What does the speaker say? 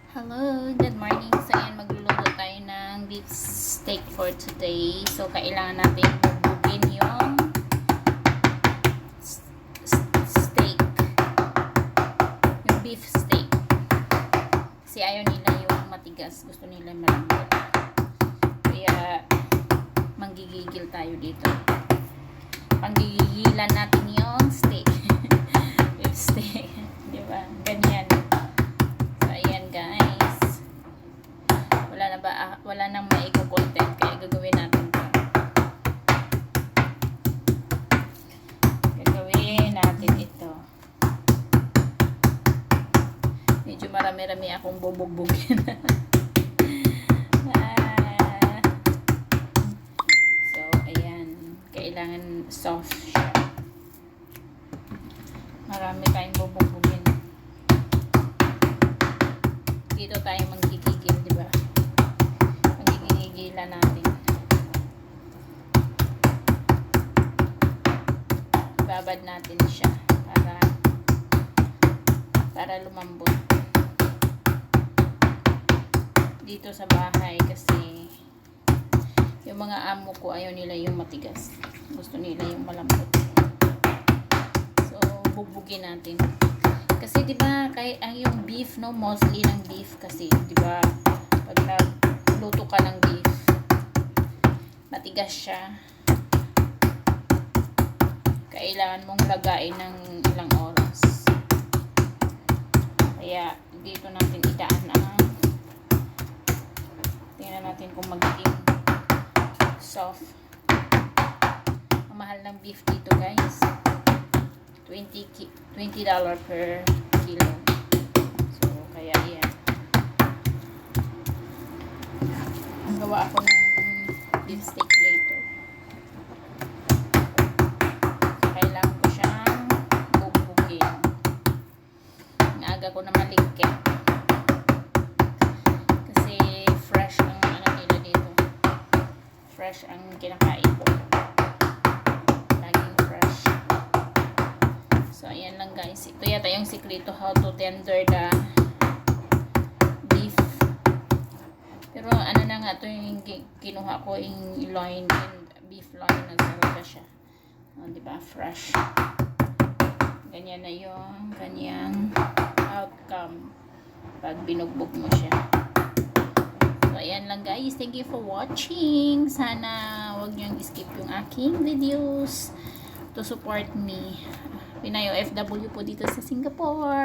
Hello, good morning. So, ayan, magluluto tayo ng beef steak for today. So, kailangan natin bubugin yung steak. Yung beef steak. Kasi ayaw nila yung matigas. Gusto nila malambot. Kaya, manggigigil tayo dito. Panggigigilan natin yung steak. Beef steak. Diba? Ganyan. Guys, wala nang maiko-content kaya gagawin natin to. Gagawin natin ito. Medyo marami-rami akong bubugbugin. So, ayan. Kailangan soft siya. Marami tayong bubugbugin. Dito tayo manggigigil, di ba? Mangigigilan natin. Babad natin siya para lumambot. Dito sa bahay kasi yung mga amo ko ayaw nila yung matigas. Gusto nila yung malambot. So, bubugin natin. Kasi 'di ba, kay ang yung beef, no, mostly ng beef kasi 'di ba, pag nagluto ka ng beef, matigas siya. Kailangan mong lagain ng ilang oras. Kaya dito natin idaan ang tingnan natin kung magiging soft. Ang mahal ng beef dito, guys. $20 per kilo. So, kaya yan. Gawa ako ng beef steak later. So, kailangan ko siyang bubugin. Ang aga ko na maligkit. Kasi fresh ang ano nila dito. Fresh ang kinakain ko. So, ayan lang guys. Ito yata yung sikreto how to tender the beef. Pero ano na nga ito yung kinuha ko yung loin, beef loin na talaga siya. Diba? Fresh. Ganyan na yung kanyang outcome pag binugbog mo siya. So, ayan lang guys. Thank you for watching. Sana wag niyong skip yung aking videos to support me. Pinayo FW po dito sa Singapore.